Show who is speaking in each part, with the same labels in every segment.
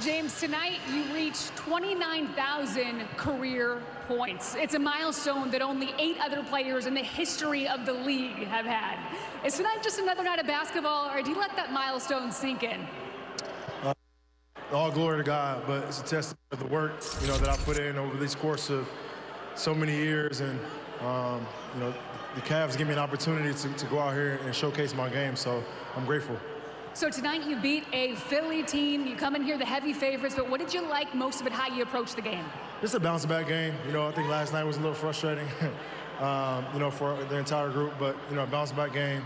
Speaker 1: James, tonight you reached 29,000 career points. It's a milestone that only 8 other players in the history of the league have had. Is tonight just another night of basketball, or do you let that milestone sink in?
Speaker 2: All glory to God, but it's a testament of the work, that I put in over this course of so many years, and the Cavs give me an opportunity to go out here and showcase my game, so I'm grateful.
Speaker 1: So tonight you beat a Philly team. You come in here the heavy favorites, but what did you like most about how you approached the game?
Speaker 2: It's a bounce-back game. I think last night was a little frustrating, for the entire group, but, a bounce-back game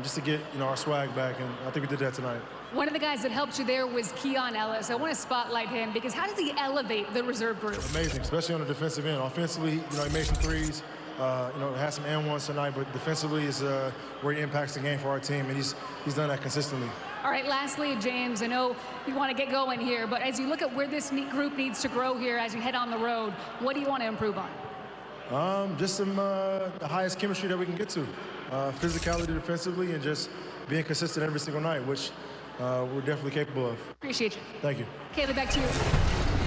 Speaker 2: just to get, our swag back, and I think we did that tonight.
Speaker 1: One of the guys that helped you there was Keon Ellis. I want to spotlight him because how does he elevate the reserve group?
Speaker 2: Amazing, especially on the defensive end. Offensively, he made some threes. Had some and-ones tonight, but defensively is where he impacts the game for our team, and he's done that consistently.
Speaker 1: All right, lastly, James, I know you want to get going here, but as you look at where this group needs to grow here as you head on the road, what do you want to improve on?
Speaker 2: Just some the highest chemistry that we can get to. Physicality defensively and just being consistent every single night, which we're definitely capable of.
Speaker 1: Appreciate you.
Speaker 2: Thank you.
Speaker 1: Kayla, back to you.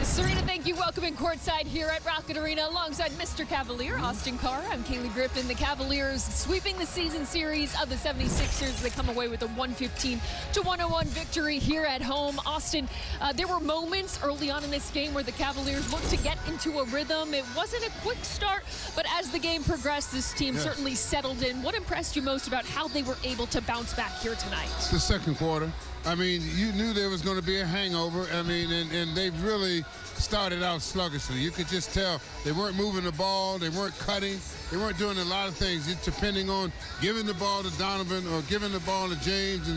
Speaker 3: Serena, thank you. Welcoming courtside here at Rocket Arena alongside Mr. Cavalier, Austin Carr. I'm Kaylee Griffin. The Cavaliers sweeping the season series of the 76ers. They come away with a 115-101 victory here at home. Austin, there were moments early on in this game where the Cavaliers looked to get into a rhythm. It wasn't a quick start, but as the game progressed, this team certainly settled in. What impressed you most about how they were able to bounce back here tonight?
Speaker 4: The second quarter. I mean, you knew there was going to be a hangover. I mean, and they really started out sluggishly. You could just tell they weren't moving the ball, they weren't cutting, they weren't doing a lot of things. It's depending on giving the ball to Donovan or giving the ball to James,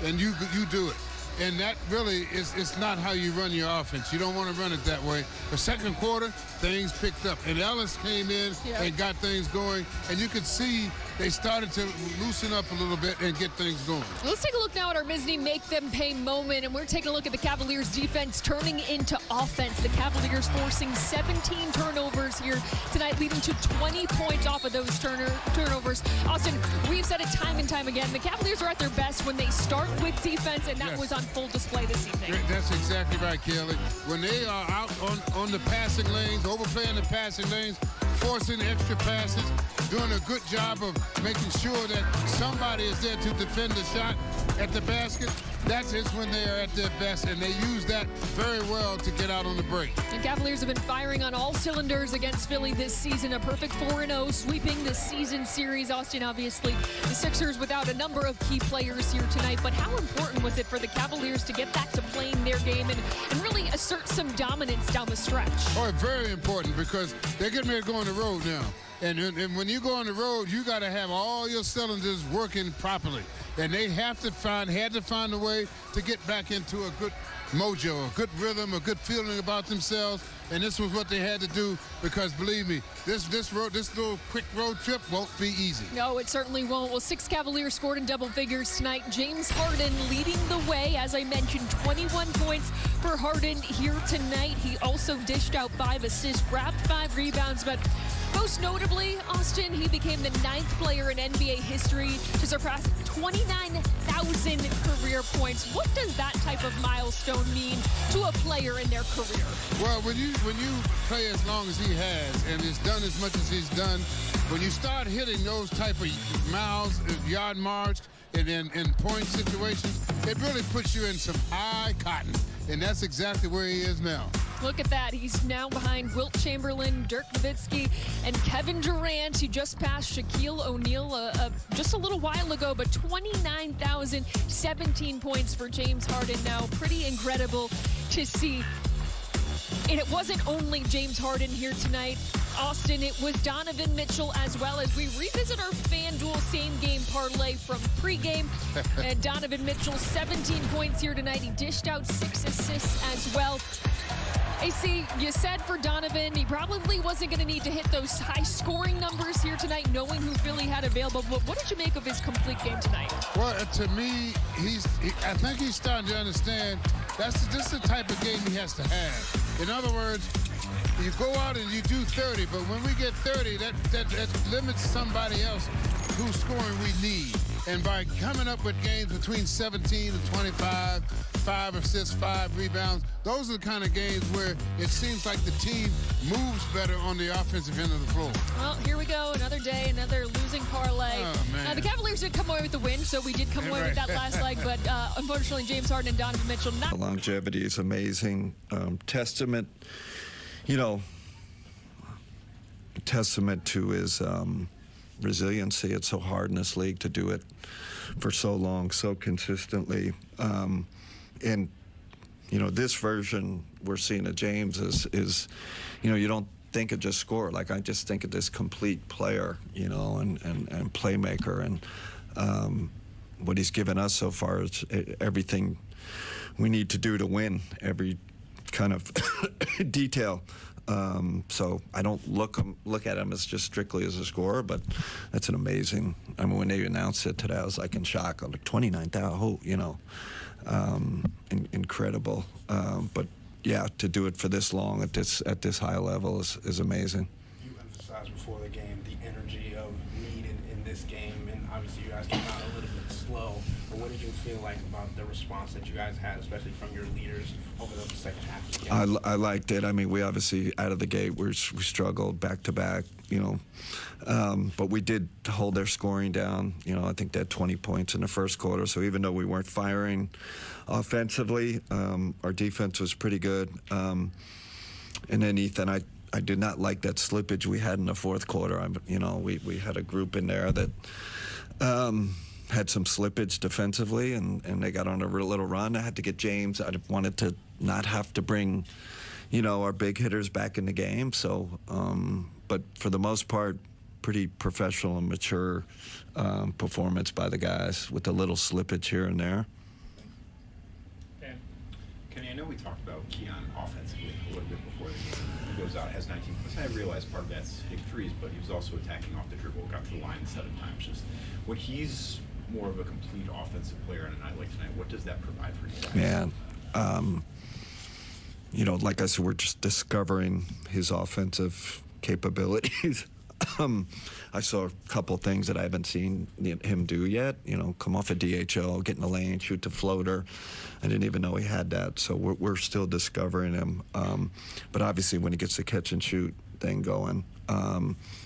Speaker 4: and you do it. And that really it's not how you run your offense. You don't want to run it that way. The second quarter, things picked up. And Ellis came in and got things going. And you could see they started to loosen up a little bit and get things going.
Speaker 3: Let's take a look now at our Misney Make Them Pay moment. And we're taking a look at the Cavaliers defense turning into offense. The Cavaliers forcing 17 turnovers here tonight, leading to 20 points off of those turnovers. Austin, we've said it time and time again. The Cavaliers are at their best when they start with defense, and that was on full display this evening.
Speaker 4: That's exactly right, Kelly. When they are out on the passing lanes, overplaying the passing lanes, forcing extra passes, doing a good job of making sure that somebody is there to defend the shot at the basket, that is when they are at their best, and they use that very well to get out on the break.
Speaker 3: The Cavaliers have been firing on all cylinders against Philly this season. A perfect 4-0, sweeping the season series. Austin, obviously, the Sixers without a number of key players here tonight, but how important was it for the Cavaliers to get back to playing their game and really assert some dominance down the stretch?
Speaker 4: Oh, very important, because they're getting ready to go on the road now. And when you go on the road, you got to have all your cylinders working properly. And they had to find a way to get back into a good mojo, a good rhythm, a good feeling about themselves. And this was what they had to do, because believe me, this little quick road trip won't be easy.
Speaker 3: No, it certainly won't. Well, 6 Cavaliers scored in double figures tonight. James Harden leading the way. As I mentioned, 21 points for Harden here tonight. He also dished out 5 assists, grabbed 5 rebounds, but most notably, Austin, he became the 9th player in NBA history to surpass 29,000 career points. What does that type of milestone mean to a player in their career?
Speaker 4: Well, when you play as long as he has and has done as much as he's done, when you start hitting those type of miles, yard marks, and in point situations, it really puts you in some high cotton. And that's exactly where he is now.
Speaker 3: Look at that. He's now behind Wilt Chamberlain, Dirk Nowitzki, and Kevin Durant. He just passed Shaquille O'Neal just a little while ago, but 29,017 points for James Harden now. Pretty incredible to see. And it wasn't only James Harden here tonight, Austin. It was Donovan Mitchell as well, as we revisit our FanDuel same-game parlay from pregame. And Donovan Mitchell, 17 points here tonight. He dished out 6 assists as well. AC, you said for Donovan, he probably wasn't going to need to hit those high-scoring numbers here tonight, knowing who Philly had available. But what did you make of his complete game tonight?
Speaker 4: Well, to me, I think he's starting to understand this is the type of game he has to have. In other words, you go out and you do 30, but when we get 30, that limits somebody else whose scoring we need. And by coming up with games between 17 and 25, 5 assists, 5 rebounds, those are the kind of games where it seems like the team moves better on the offensive end of the floor.
Speaker 3: Well, here we go. Another day, another losing parlay.
Speaker 4: Oh, man.
Speaker 3: The Cavaliers did come away with the win, so we did come away with that last leg. But unfortunately, James Harden and Donovan Mitchell not.
Speaker 5: The longevity is amazing. Testament, testament to his resiliency. It's so hard in this league to do it for so long, so consistently. And this version we're seeing of James is you don't think of just scorer. Like, I just think of this complete player, and playmaker. And what he's given us so far is everything we need to do to win, every kind of detail. So I don't look at him as just strictly as a scorer, but that's an amazing. I mean, when they announced it today, I was like in shock. I'm like 29,000, incredible. But yeah, to do it for this long at this high level is amazing.
Speaker 6: You emphasized before the game the energy of need in this game, and obviously you guys came out a little bit slow. But what did you feel like about the response that you guys had, especially from your leaders over the second half of the game?
Speaker 5: I liked it. I mean, we obviously out of the gate we struggled back to back, but we did hold their scoring down. I think they had 20 points in the first quarter. So even though we weren't firing offensively, our defense was pretty good. And then Ethan, I did not like that slippage we had in the fourth quarter. We had a group in there that had some slippage defensively, and they got on a real little run. I had to get James. I wanted to not have to bring, our big hitters back in the game. So, but for the most part, pretty professional and mature performance by the guys with a little slippage here and there.
Speaker 7: Kenny, I know we talked about Keon offensively a little bit before the game. He goes out, has 19 points. I realize part of that's hitting threes, but he was also attacking off the dribble, got to the line 7 times. Just when he's more of a complete offensive player on a night like tonight, what does that provide for you guys?
Speaker 5: Man, like I said, we're just discovering his offensive capabilities. I saw a couple things that I haven't seen him do yet. Come off a DHO, get in the lane, shoot the floater. I didn't even know he had that. So we're still discovering him. But obviously, when he gets the catch and shoot thing going,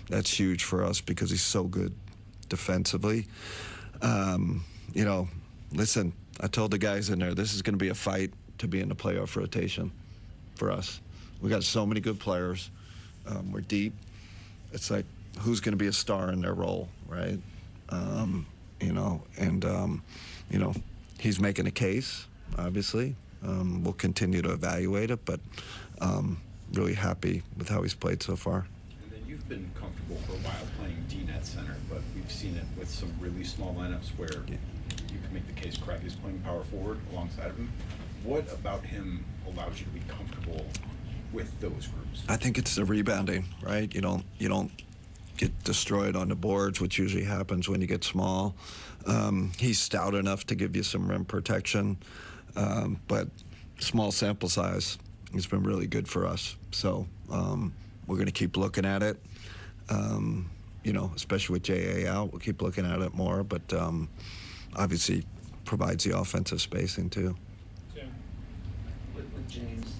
Speaker 5: that's huge for us because he's so good defensively. Listen, I told the guys in there, this is going to be a fight to be in the playoff rotation for us. We got so many good players. We're deep. It's like, who's going to be a star in their role, right? He's making a case, obviously. We'll continue to evaluate it, but really happy with how he's played so far.
Speaker 7: And then you've been comfortable for a while playing D-net center, but we've seen it with some really small lineups where you can make the case Craggy's playing power forward alongside of him. What about him allows you to be comfortable with those groups?
Speaker 5: I think it's the rebounding, right? You don't get destroyed on the boards, which usually happens when you get small. He's stout enough to give you some rim protection, but small sample size has been really good for us. So we're going to keep looking at it, especially with J.A. out. We'll keep looking at it more, but obviously provides the offensive spacing too.
Speaker 8: With James,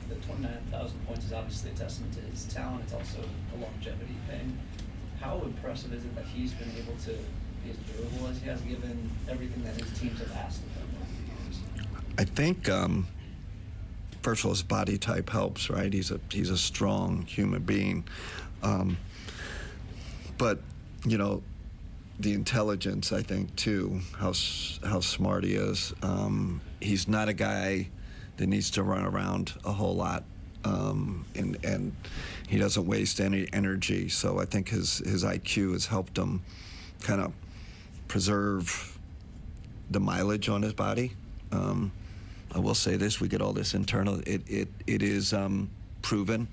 Speaker 8: the 29,000 points is obviously a testament to his talent. It's also a longevity thing. How impressive is it that he's been able to be as durable as he has, given everything that his teams have asked of him over the years?
Speaker 5: I think, first of all, his body type helps, right? He's a strong human being. But, the intelligence, I think, too, how smart he is. He's not a guy that needs to run around a whole lot, and he doesn't waste any energy. So I think his IQ has helped him kind of preserve the mileage on his body. I will say this: we get all this internal. It is proven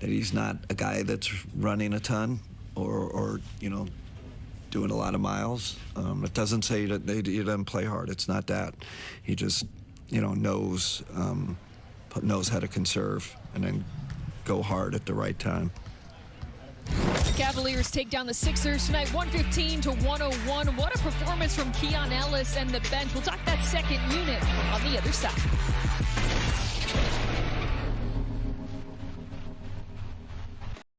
Speaker 5: that he's not a guy that's running a ton or doing a lot of miles. It doesn't say that he doesn't play hard. It's not that. He just knows how to conserve and then go hard at the right time.
Speaker 3: Cavaliers take down the Sixers tonight, 115-101. What a performance from Keon Ellis and the bench. We'll talk that second unit on the other side.